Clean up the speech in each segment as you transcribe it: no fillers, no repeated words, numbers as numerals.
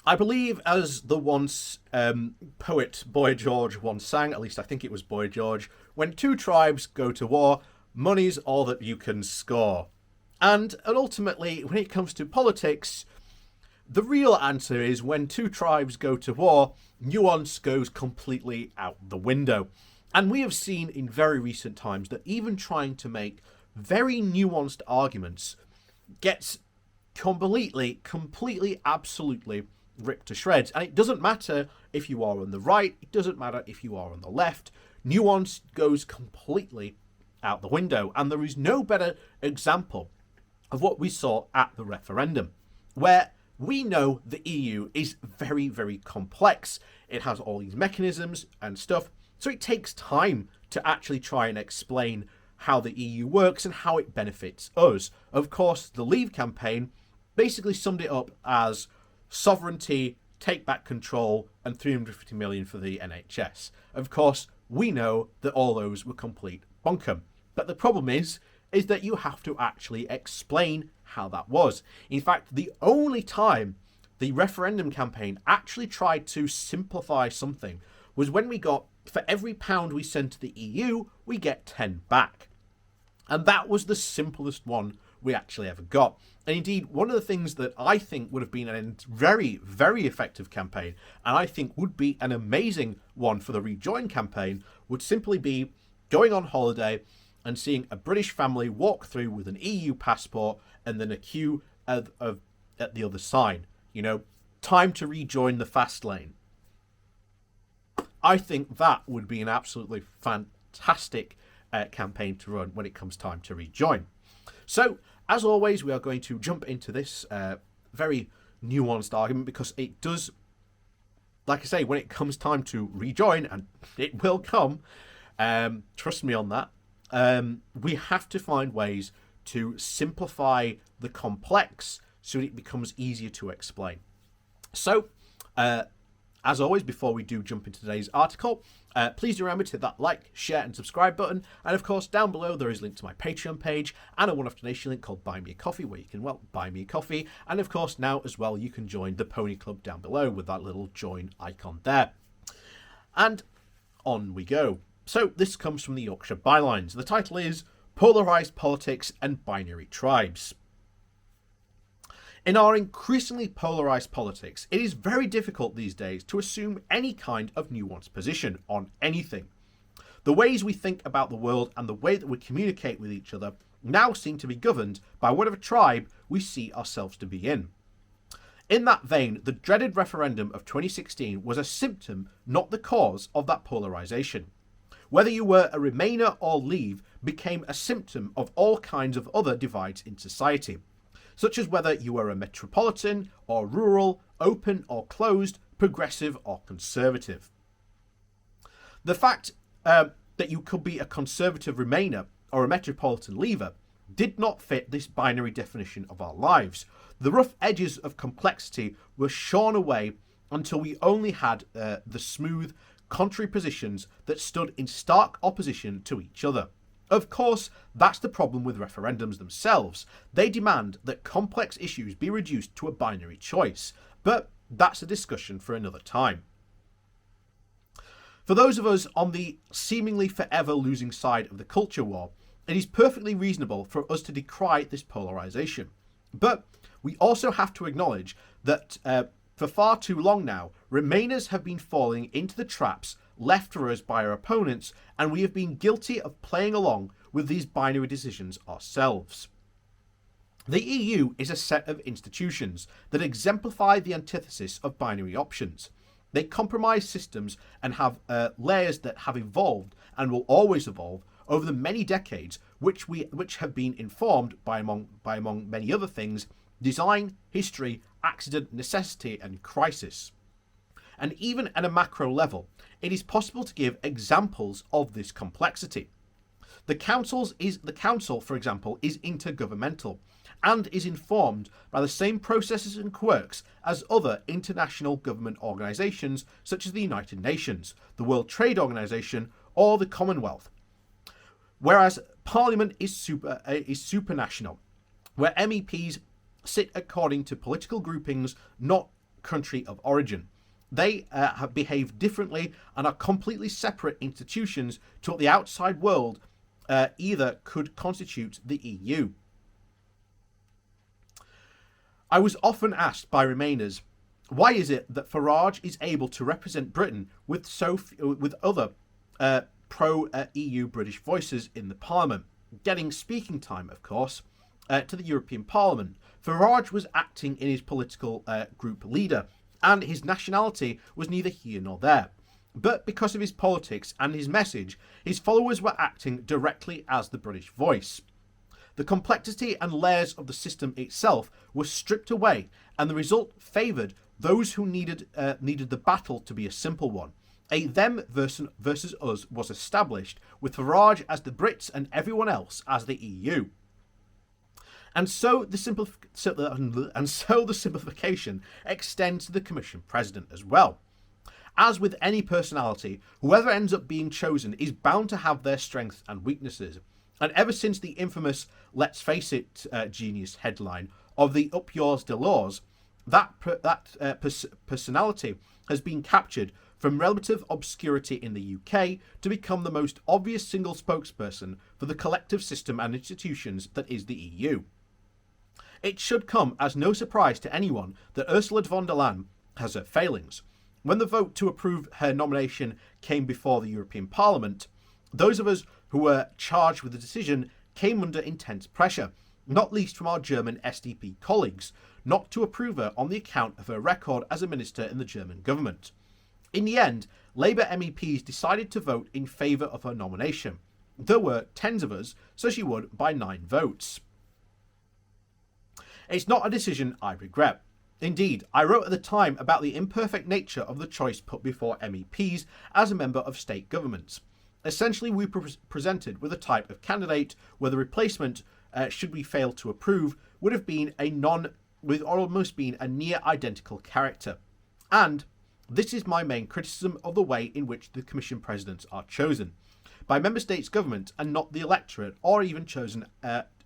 I believe, as the once poet Boy George once sang, at least I think it was Boy George, when two tribes go to war, money's all that you can score. And ultimately, when it comes to politics, the real answer is when two tribes go to war, nuance goes completely out the window. And we have seen in very recent times that even trying to make very nuanced arguments gets completely, absolutely ripped to shreds. And it doesn't matter if you are on the right, it doesn't matter if you are on the left. Nuance goes completely out the window. And there is no better example of what we saw at the referendum, where we know the EU is very, very complex. It has all these mechanisms and stuff. So it takes time to actually try and explain how the EU works and how it benefits us. Of course, the Leave campaign basically summed it up as sovereignty, take back control, and 350 million for the NHS. Of course, we know that all those were complete bunkum. But the problem is that you have to actually explain how that was. In fact, the only time the referendum campaign actually tried to simplify something was when we got, for every pound we send to the EU, we get 10 back. And that was the simplest one we actually ever got. And indeed, one of the things that I think would have been a very, very effective campaign, and I think would be an amazing one for the Rejoin campaign, would simply be going on holiday and seeing a British family walk through with an EU passport and then a queue at the other side. You know, time to rejoin the fast lane. I think that would be an absolutely fantastic campaign to run when it comes time to rejoin. So, as always, we are going to jump into this very nuanced argument because it does, like I say, when it comes time to rejoin, and it will come, trust me on that, we have to find ways to simplify the complex so it becomes easier to explain. So, as always, before we do jump into today's article, please do remember to hit that like, share and subscribe button. And of course, down below there is a link to my Patreon page and a one-off donation link called Buy Me a Coffee, where you can, well, buy me a coffee. And of course, now as well, you can join the Pony Club down below with that little join icon there. And on we go. So this comes from the Yorkshire Bylines. The title is Polarised Politics and Binary Tribes. In our increasingly polarised politics, it is very difficult these days to assume any kind of nuanced position on anything. The ways we think about the world and the way that we communicate with each other now seem to be governed by whatever tribe we see ourselves to be in. In that vein, the dreaded referendum of 2016 was a symptom, not the cause, of that polarisation. Whether you were a Remainer or Leave became a symptom of all kinds of other divides in society, such as whether you were a metropolitan or rural, open or closed, progressive or conservative. The fact that you could be a conservative Remainer or a metropolitan Leaver did not fit this binary definition of our lives. The rough edges of complexity were shorn away until we only had the smooth, contrary positions that stood in stark opposition to each other. Of course, that's the problem with referendums themselves. They demand that complex issues be reduced to a binary choice, but that's a discussion for another time. For those of us on the seemingly forever losing side of the culture war, it is perfectly reasonable for us to decry this polarisation. But we also have to acknowledge that for far too long now, Remainers have been falling into the traps left for us by our opponents, and we have been guilty of playing along with these binary decisions ourselves. The EU is a set of institutions that exemplify the antithesis of binary options. They compromise systems and have layers that have evolved and will always evolve over the many decades, which have been informed by among many other things, design, history, accident, necessity, and crisis. And even at a macro level, it is possible to give examples of this complexity. The council, for example, is intergovernmental and is informed by the same processes and quirks as other international government organisations such as the United Nations, the World Trade Organization, or the Commonwealth. Whereas Parliament is supranational, where MEPs sit according to political groupings, not country of origin. They have behaved differently and are completely separate institutions to what the outside world either could constitute the EU. I was often asked by Remainers, why is it that Farage is able to represent Britain with other pro-EU British voices in the Parliament, getting speaking time, of course, to the European Parliament. Farage was acting in his political group leader, and his nationality was neither here nor there. But because of his politics and his message, his followers were acting directly as the British voice. The complexity and layers of the system itself were stripped away, and the result favoured those who needed the battle to be a simple one. A them versus us was established, with Farage as the Brits and everyone else as the EU. And so the simplification extends to the Commission President as well. As with any personality, whoever ends up being chosen is bound to have their strengths and weaknesses. And ever since the infamous "Let's Face It" genius headline of the Up Yours Delors, that personality has been captured from relative obscurity in the UK to become the most obvious single spokesperson for the collective system and institutions that is the EU. It should come as no surprise to anyone that Ursula von der Leyen has her failings. When the vote to approve her nomination came before the European Parliament, those of us who were charged with the decision came under intense pressure, not least from our German SDP colleagues, not to approve her on the account of her record as a minister in the German government. In the end, Labour MEPs decided to vote in favour of her nomination. There were tens of us, so she won by 9 votes. It's not a decision I regret. Indeed, I wrote at the time about the imperfect nature of the choice put before MEPs as a member of state governments. Essentially, we were presented with a type of candidate where the replacement, should we fail to approve, would have been with almost been a near identical character. And this is my main criticism of the way in which the Commission Presidents are chosen, by Member States' government and not the electorate, or even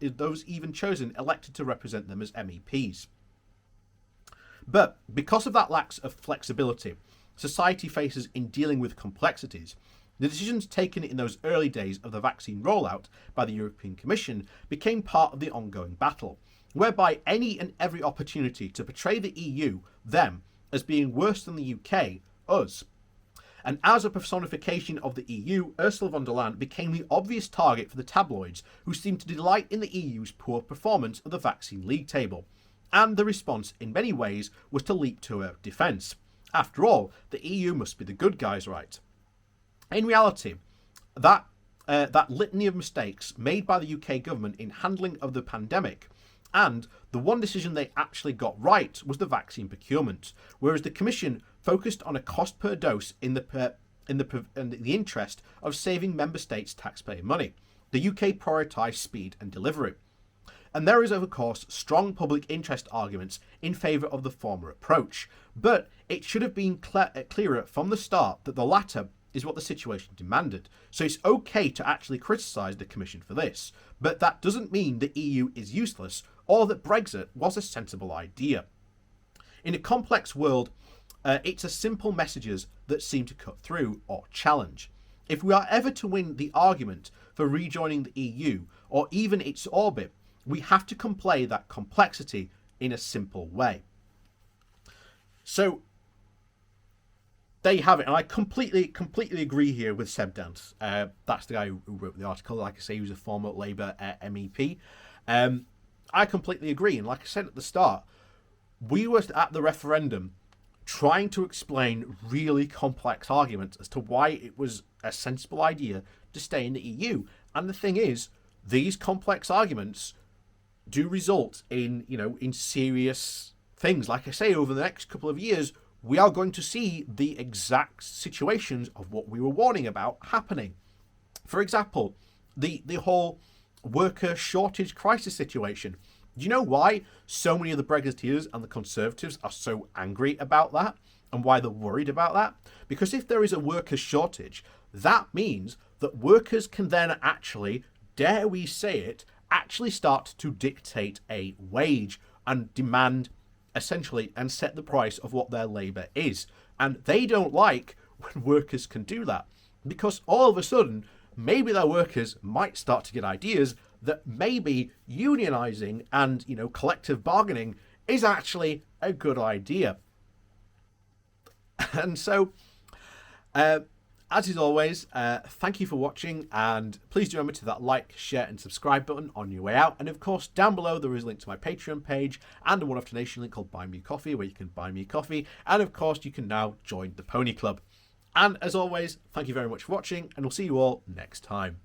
those elected to represent them as MEPs. But because of that lack of flexibility society faces in dealing with complexities, the decisions taken in those early days of the vaccine rollout by the European Commission became part of the ongoing battle, whereby any and every opportunity to portray the EU, them, as being worse than the UK, us. And as a personification of the EU, Ursula von der Leyen became the obvious target for the tabloids, who seemed to delight in the EU's poor performance of the vaccine league table. And the response, in many ways, was to leap to her defence. After all, the EU must be the good guys, right? In reality, that litany of mistakes made by the UK government in handling of the pandemic, and the one decision they actually got right was the vaccine procurement, whereas the Commission focused on a cost per dose in the interest of saving Member States' taxpayer money. The UK prioritised speed and delivery. And there is, of course, strong public interest arguments in favour of the former approach, but it should have been clearer from the start that the latter is what the situation demanded. So it's okay to actually criticise the Commission for this, but that doesn't mean the EU is useless or that Brexit was a sensible idea. In a complex world, it's the simple messages that seem to cut through or challenge. If we are ever to win the argument for rejoining the EU or even its orbit, we have to convey that complexity in a simple way. So there you have it, and I completely agree here with Seb Dance. That's the guy who wrote the article. Like I say, he was a former Labour MEP. I completely agree, and like I said at the start, we were at the referendum trying to explain really complex arguments as to why it was a sensible idea to stay in the EU. And the thing is, these complex arguments do result in serious things. Like I say, over the next couple of years, we are going to see the exact situations of what we were warning about happening. For example, the whole worker shortage crisis situation. Do you know why so many of the Brexiteers and the Conservatives are so angry about that and why they're worried about that? Because if there is a worker shortage, that means that workers can then actually, dare we say it, actually start to dictate a wage and demand essentially, and set the price of what their labour is. And they don't like when workers can do that, because all of a sudden, maybe their workers might start to get ideas that maybe unionising and, collective bargaining is actually a good idea. And so, as is always, thank you for watching, and please do remember to hit that like, share and subscribe button on your way out. And of course, down below there is a link to my Patreon page and a one-off donation link called Buy Me Coffee, where you can buy me coffee. And of course, you can now join the Pony Club. And as always, thank you very much for watching, and we'll see you all next time.